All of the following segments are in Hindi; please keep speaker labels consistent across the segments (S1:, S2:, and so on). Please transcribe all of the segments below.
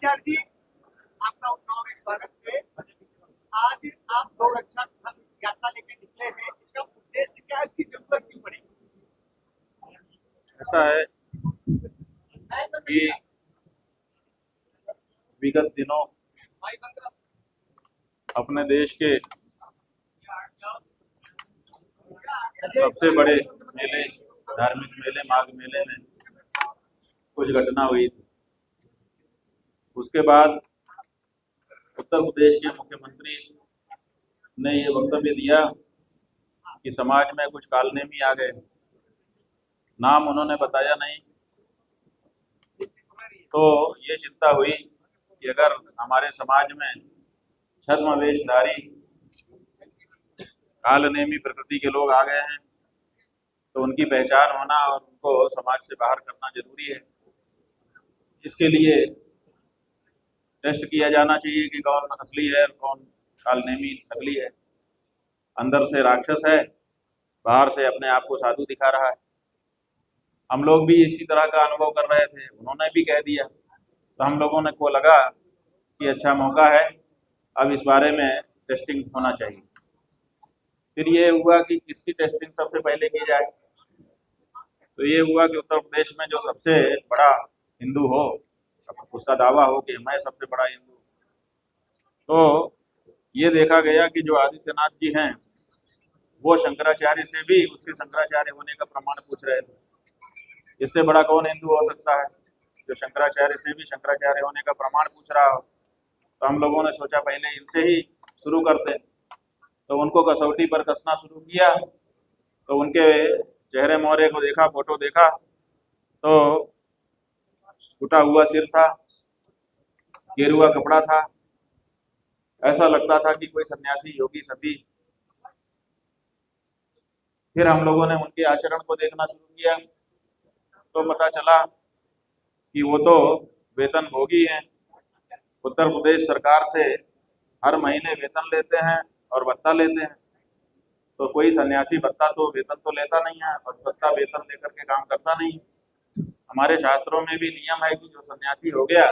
S1: शंकराचार्य जी, आपका उन्नाव में स्वागत है। आज आप गौरक्षा यात्रा लेकर निकले हैं, इसका उद्देश्य क्या है, इसकी जरूरत क्यों पड़ी?
S2: ऐसा है कि विगत दिनों अपने देश के सबसे बड़े मेले, धार्मिक मेले, माघ मेले में कुछ घटना हुई थी। उसके बाद उत्तर प्रदेश के मुख्यमंत्री ने ये वक्तव्य दिया कि समाज में कुछ कालनेमी आ गए। नाम उन्होंने बताया नहीं, तो ये चिंता हुई कि अगर हमारे समाज में छद्मवेशधारी कालनेमी प्रकृति के लोग आ गए हैं तो उनकी पहचान होना और उनको समाज से बाहर करना जरूरी है। इसके लिए टेस्ट किया जाना चाहिए कि कौन असली है और कौन कालनेमी नकली है। अंदर से राक्षस है, बाहर से अपने आप को साधु दिखा रहा है। हम लोग भी इसी तरह का अनुभव कर रहे थे, उन्होंने भी कह दिया, तो हम लोगों ने को लगा कि अच्छा मौका है, अब इस बारे में टेस्टिंग होना चाहिए। फिर ये हुआ कि किसकी टेस्टिंग सबसे पहले की जाए, तो ये हुआ कि उत्तर प्रदेश में जो सबसे बड़ा हिंदू हो, उसका दावा हो कि मैं सबसे बड़ा हिंदू, तो ये देखा गया कि जो आदित्यनाथ जी हैं वो शंकराचार्य से भी उसके शंकराचार्य होने का प्रमाण पूछ रहे थे। इससे बड़ा कौन हिंदू हो सकता है जो शंकराचार्य से भी शंकराचार्य होने का प्रमाण पूछ रहा हो। तो हम लोगों ने सोचा पहले इनसे ही शुरू करते, तो उनको कसौटी पर कसना शुरू किया। तो उनके चेहरे मोहरे को देखा, फोटो देखा, तो टूटा हुआ सिर था, गेरुआ कपड़ा था, ऐसा लगता था कि कोई सन्यासी योगी सती। फिर हम लोगों ने उनके आचरण को देखना शुरू किया तो पता चला कि वो तो वेतन भोगी हैं। उत्तर प्रदेश सरकार से हर महीने वेतन लेते हैं और भत्ता लेते हैं। तो कोई सन्यासी भत्ता तो वेतन तो लेता नहीं है और भत्ता वेतन लेकर के काम करता नहीं। हमारे शास्त्रों में भी नियम है कि जो सन्यासी हो गया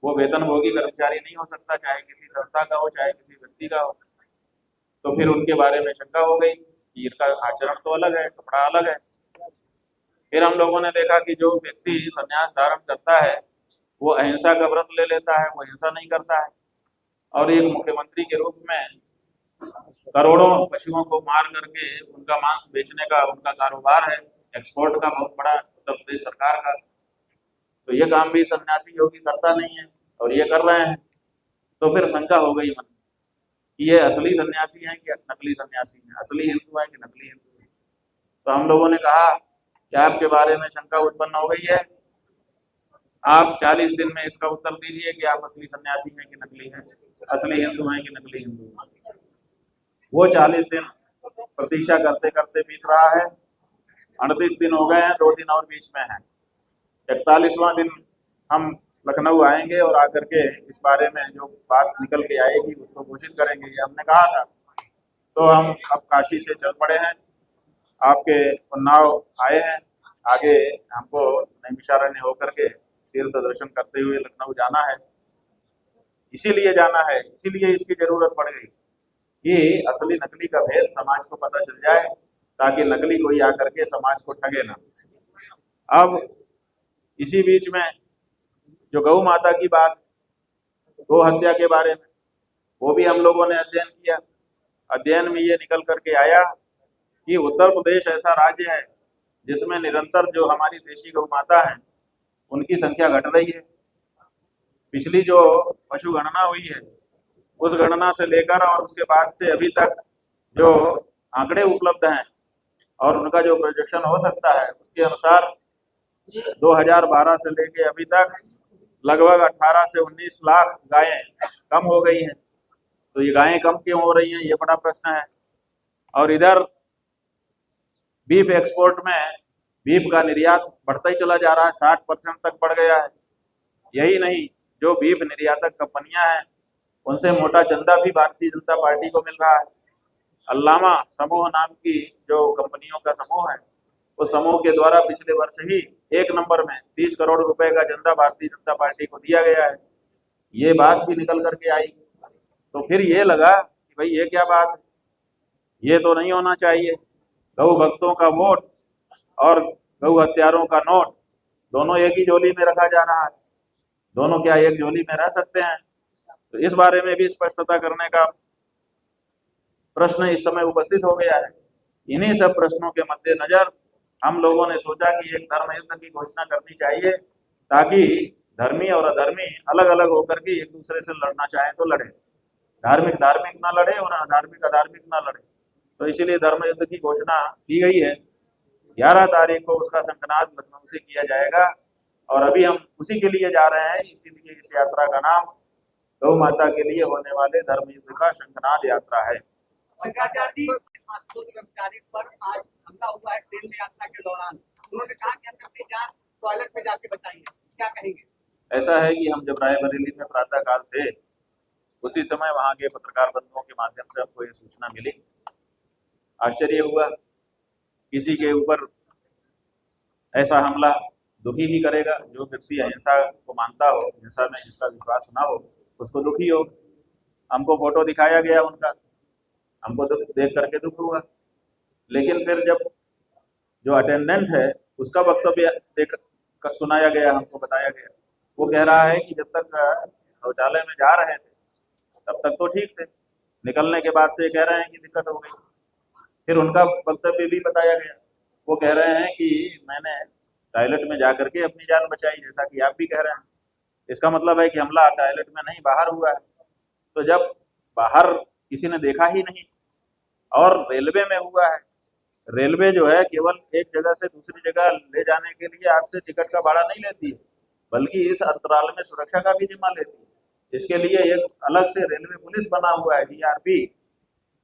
S2: वो वेतन भोगी कर्मचारी नहीं हो सकता, चाहे किसी संस्था का हो चाहे किसी व्यक्ति का हो। तो फिर उनके बारे में शंका हो गई कि इनका आचरण तो अलग है, कपड़ा अलग है। फिर हम लोगों ने देखा कि जो व्यक्ति संन्यास धारण करता है वो अहिंसा का व्रत ले लेता है, वो हिंसा नहीं करता है। और एक मुख्यमंत्री के रूप में करोड़ों पशुओं को मार करके उनका मांस बेचने का उनका कारोबार है, एक्सपोर्ट का बहुत बड़ा उत्तर प्रदेश सरकार का। तो ये काम भी सन्यासी योगी करता नहीं है और ये कर रहे हैं। तो फिर शंका हो गई मन कि ये असली सन्यासी हैं कि नकली सन्यासी हैं, असली हिंदू हैं कि नकली हिंदू हैं। तो हम लोगों ने कहा कि आपके बारे में शंका उत्पन्न हो गई है, आप 40 दिन में इसका उत्तर दीजिए कि आप असली सन्यासी हैं कि नकली हैं, असली हिंदू हैं कि नकली हिंदू हैं। वो 40 दिन प्रतीक्षा करते करते बीत रहा है। 38 दिन हो गए हैं, 2 दिन और बीच में है। 41वां दिन हम लखनऊ आएंगे और आकर के इस बारे में जो बात निकल के आएगी उसको घोषित करेंगे, ये हमने कहा था। तो हम अब काशी से चल पड़े हैं, आपके उन्नाव आए हैं। आगे हमको नैमिषारण्य होकर के तीर्थ दर्शन करते हुए लखनऊ जाना है। इसीलिए जाना है, इसीलिए इसकी जरूरत पड़ गई कि असली नकली का भेद समाज को पता चल जाए, ताकि नकली कोई आकर के समाज को ठगे ना। अब इसी बीच में जो गौ माता की बात, गौ हत्या के बारे में, वो भी हम लोगों ने अध्ययन किया। अध्ययन में ये निकल करके आया कि उत्तर प्रदेश ऐसा राज्य है जिसमें निरंतर जो हमारी देशी गौ माता है उनकी संख्या घट रही है। पिछली जो पशु गणना हुई है उस गणना से लेकर और उसके बाद से अभी तक जो आंकड़े उपलब्ध हैं और उनका जो प्रोजेक्शन हो सकता है उसके अनुसार 2012 से लेके अभी तक लगभग 18 से 19 लाख गायें कम हो गई हैं। तो ये गायें कम क्यों हो रही हैं, ये बड़ा प्रश्न है। और इधर बीफ एक्सपोर्ट में बीफ का निर्यात बढ़ता ही चला जा रहा है, 60% तक बढ़ गया है। यही नहीं, जो बीफ निर्यातक कंपनियां हैं उनसे मोटा चंदा भी भारतीय जनता पार्टी को मिल रहा है। अल्लामा समूह नाम की जो कंपनियों का समूह है, उस समूह के द्वारा पिछले वर्ष ही 1 नंबर में 30 करोड़ रुपए का चंदा भारतीय जनता पार्टी को दिया गया है। ये बात भी निकल करके आई। तो फिर ये लगा कि भाई ये क्या बात है, ये तो नहीं होना चाहिए। गौ भक्तों का वोट और गौ हत्यारों का नोट दोनों एक ही झोली में रखा जा रहा है। दोनों क्या एक झोली में रह सकते हैं? तो इस बारे में भी स्पष्टता करने का प्रश्न इस समय उपस्थित हो गया है। इन्हीं सब प्रश्नों के मद्देनजर हम लोगों ने सोचा कि एक धर्म युद्ध की घोषणा करनी चाहिए, ताकि धर्मी और अधर्मी अलग अलग होकर के एक दूसरे से लड़ना चाहे तो लड़े, धार्मिक धार्मिक ना लड़े और अधार्मिक अधार्मिक ना लड़े। तो इसीलिए धर्म युद्ध की घोषणा की गई है। 11 तारीख को उसका शंखनाद लखनऊ से किया जाएगा और अभी हम उसी के लिए जा रहे हैं। इसीलिए इस यात्रा का नाम गौ माता के लिए होने वाले धर्म युद्ध का शंखनाद यात्रा है।
S1: शंकराचार्य जी, आशुतोष कर्मचारी पर आज हमला हुआ है ट्रेन में यात्रा के दौरान। उन्होंने कहा कि हम अपनी जान टॉयलेट में जाके बचाएंगे, क्या कहेंगे?
S2: ऐसा है कि हम जब रायबरेली में प्रातः काल थे, उसी समय वहां के पत्रकार बंधुओं के माध्यम से हमको ये सूचना मिली। आश्चर्य हुआ, किसी के ऊपर ऐसा हमला दुखी ही करेगा। जो व्यक्ति अहिंसा को मानता हो, हिंसा में जिसका विश्वास ना हो, उसको दुखी हो। हमको फोटो दिखाया गया उनका, हमको देख करके दुख हुआ। लेकिन फिर जब जो अटेंडेंट है उसका वक्तव्य देख सुनाया गया, हमको बताया गया, वो कह रहा है कि जब तक शौचालय में जा रहे थे तब तक तो ठीक थे, निकलने के बाद से कह रहे हैं कि दिक्कत हो गई। फिर उनका वक्तव्य भी बताया गया, वो कह रहे हैं कि मैंने टॉयलेट में जा करके अपनी जान बचाई, जैसा कि आप भी कह रहे हैं। इसका मतलब है कि हमला टॉयलेट में नहीं, बाहर हुआ है। तो जब बाहर किसी ने देखा ही नहीं और रेलवे में हुआ है, रेलवे जो है केवल एक जगह से दूसरी जगह ले जाने के लिए आपसे टिकट का भाड़ा नहीं लेती है, बल्कि इस अंतराल में सुरक्षा का भी जिम्मा लेती है। इसके लिए एक अलग से रेलवे पुलिस बना हुआ है, जीआरपी।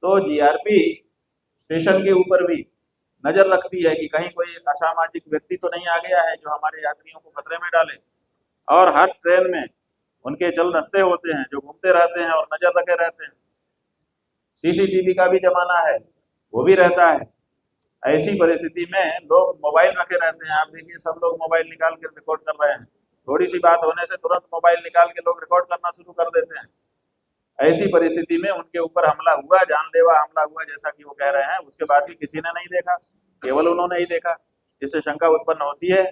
S2: तो जीआरपी स्टेशन के ऊपर भी नजर रखती है कि कहीं कोई असामाजिक व्यक्ति तो नहीं आ गया है जो हमारे यात्रियों को खतरे में डाले। और हर ट्रेन में उनके चल दस्ते होते हैं जो घूमते रहते हैं और नजर रखे रहते हैं। सीसीटीवी का भी जमाना है, वो भी रहता है। ऐसी परिस्थिति में लोग मोबाइल रखे रहते हैं। आप देखिए, सब लोग मोबाइल निकाल के रिकॉर्ड कर रहे हैं। थोड़ी सी बात होने से तुरंत मोबाइल निकाल के लोग रिकॉर्ड करना शुरू कर देते हैं। ऐसी परिस्थिति में उनके ऊपर हमला हुआ, जानलेवा हमला हुआ जैसा कि वो कह रहे हैं। उसके बाद भी किसी ने नहीं देखा, केवल उन्होंने ही देखा, जिससे शंका उत्पन्न होती है।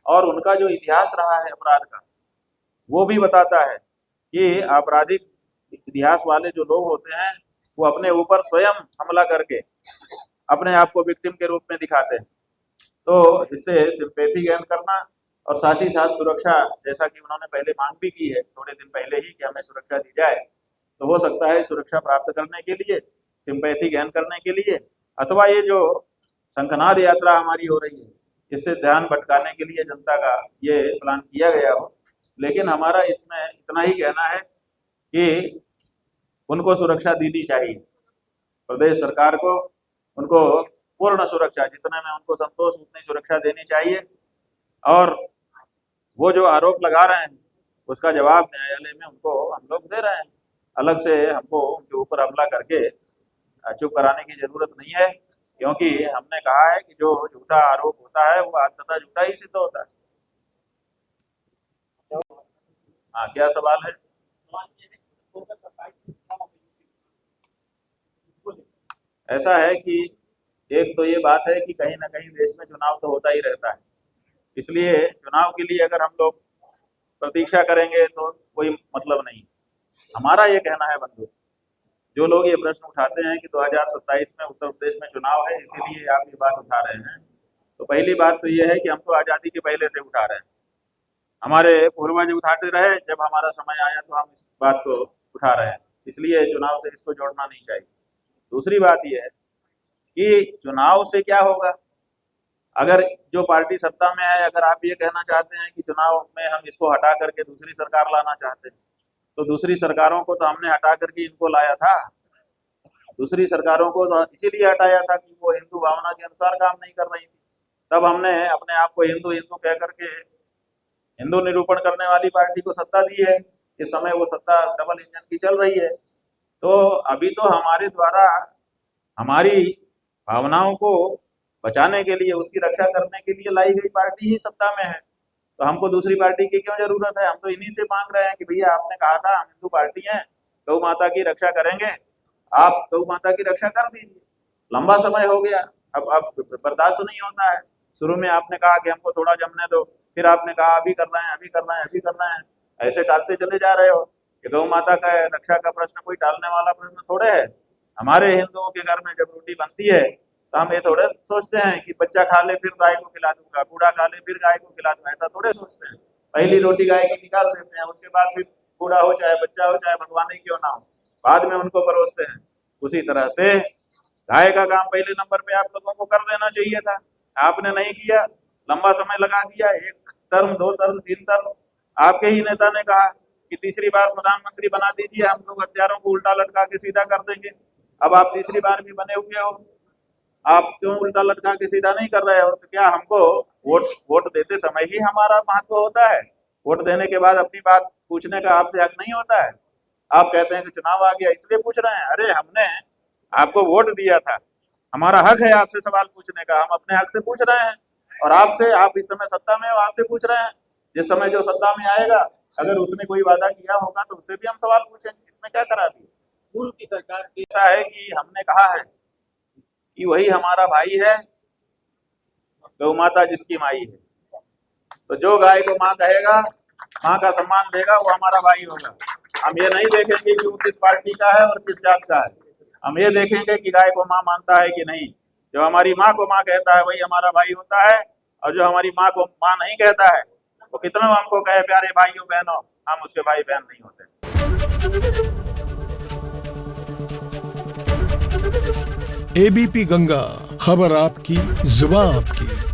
S2: और उनका जो इतिहास रहा है अपराध का, वो भी बताता है कि आपराधिक इतिहास वाले जो लोग होते हैं वो अपने ऊपर स्वयं हमला करके अपने आप को विक्टिम के रूप में दिखाते हैं। तो इससे सिंपैथी गेन करना और साथ ही साथ सुरक्षा, जैसा कि उन्होंने पहले मांग भी की है थोड़े दिन पहले ही कि हमें सुरक्षा दी जाए, तो हो सकता है सुरक्षा प्राप्त करने के लिए, सिंपैथी गेन करने के लिए, अथवा ये जो शंखनाद यात्रा हमारी हो रही है इससे ध्यान भटकाने के लिए जनता का ये प्लान किया गया हो। लेकिन हमारा इसमें इतना ही कहना है कि उनको सुरक्षा देनी चाहिए, प्रदेश सरकार को उनको पूर्ण सुरक्षा, जितने में उनको संतोष उतनी सुरक्षा देनी चाहिए। और वो जो आरोप लगा रहे हैं उसका जवाब न्यायालय में उनको हम लोग दे रहे हैं। अलग से हमको उनके ऊपर हमला करके चुप कराने की जरूरत नहीं है, क्योंकि हमने कहा है कि जो झूठा आरोप होता है वो अंततः झूठा ही सिद्ध होता है। हाँ, क्या सवाल है? ऐसा है कि एक तो ये बात है कि कहीं ना कहीं देश में चुनाव तो होता ही रहता है, इसलिए चुनाव के लिए अगर हम लोग प्रतीक्षा करेंगे तो कोई मतलब नहीं। हमारा ये कहना है बंधु, जो लोग ये प्रश्न उठाते हैं कि 2027 में उत्तर प्रदेश में चुनाव है इसीलिए आप ये बात उठा रहे हैं, तो पहली बात तो ये है कि हम तो आज़ादी के पहले से उठा रहे हैं। हमारे पूर्वज उठाते रहे, जब हमारा समय आया तो हम इस बात को उठा रहे हैं, इसलिए चुनाव से इसको जोड़ना नहीं चाहिए। दूसरी बात यह है कि चुनाव से क्या होगा, अगर जो पार्टी सत्ता में है, अगर आप ये कहना चाहते हैं कि चुनाव में हम इसको हटा करके दूसरी सरकार लाना चाहते हैं, तो दूसरी सरकारों को तो हमने हटा करके इनको लाया था। दूसरी सरकारों को तो इसीलिए हटाया था कि वो हिंदू भावना के अनुसार काम नहीं कर रही थी। तब हमने अपने आप को हिंदू हिंदू कह करके हिंदू निरूपण करने वाली पार्टी को सत्ता दी है। इस समय वो सत्ता डबल इंजन की चल रही है। तो अभी तो हमारे द्वारा हमारी भावनाओं को बचाने के लिए, उसकी रक्षा करने के लिए लाई गई पार्टी ही सत्ता में है। तो हमको दूसरी पार्टी की क्यों जरूरत है? हम तो इन्हीं से मांग रहे हैं कि भैया आपने कहा था हम हिंदू पार्टी हैं, गौ माता की रक्षा करेंगे, आप गौ माता की रक्षा कर दीजिए। लंबा समय हो गया, अब बर्दाश्त नहीं होता है। शुरू में आपने कहा कि हमको थोड़ा जमने दो, फिर आपने कहा अभी कर रहे हैं, अभी कर रहे हैं, अभी कर रहे हैं, ऐसे टालते चले जा रहे हो। कि गौ माता का रक्षा का प्रश्न कोई टालने वाला प्रश्न थोड़े है। हमारे हिंदुओं के घर में जब रोटी बनती है तो हम ये थोड़े सोचते हैं कि बच्चा खा ले फिर गाय को खिला दूंगा, बूढ़ा खा ले फिर गाय को खिला दूंगा, ऐसा थोड़े सोचते हैं। पहली रोटी गाय की निकाल देते हैं, उसके बाद फिर बूढ़ा हो चाहे बच्चा हो चाहे भगवान ही क्यों ना हो, बाद में उनको परोसते हैं। उसी तरह से गाय का काम पहले नंबर पे आप लोगों को कर देना चाहिए था, आपने नहीं किया, लंबा समय लगा दिया, 1 टर्म 2 टर्म 3 टर्म। आपके ही नेता ने कहा कि तीसरी बार प्रधानमंत्री बना दीजिए, हम लोग हत्यारों को उल्टा लटका के सीधा कर देंगे। अब आप तीसरी बार भी बने हुए हो, आप क्यों उल्टा लटका के सीधा नहीं कर रहे हो? तो क्या हमको वोट देते समय ही हमारा महत्व होता है? वोट देने के बाद अपनी बात पूछने का आपसे हक नहीं होता है? आप कहते हैं कि चुनाव आ गया इसलिए पूछ रहे हैं। अरे हमने आपको वोट दिया था, हमारा हक है आपसे सवाल पूछने का, हम अपने हक से पूछ रहे हैं। और आपसे, आप इस समय सत्ता में हो, आपसे पूछ रहे हैं। जिस समय जो सत्ता में आएगा अगर उसने कोई वादा किया होगा तो उससे भी हम सवाल पूछेंगे, इसमें क्या करा दिया?
S3: पूर्व की सरकार के
S2: ऐसा है कि हमने कहा है कि वही हमारा भाई है, गौ माता जिसकी माई है। तो जो गाय को माँ कहेगा, माँ का सम्मान देगा, वो हमारा भाई होगा। हम ये नहीं देखेंगे कि वो किस पार्टी का है और किस जात का है, हम ये देखेंगे कि गाय को माँ मानता है कि नहीं। जो हमारी माँ को माँ कहता है वही हमारा भाई होता है, और जो हमारी माँ को माँ नहीं कहता है वो कितना हमको कहे प्यारे भाइयों बहनों, हम उसके भाई बहन नहीं होते।
S4: एबीपी गंगा, खबर आपकी, जुबान आपकी।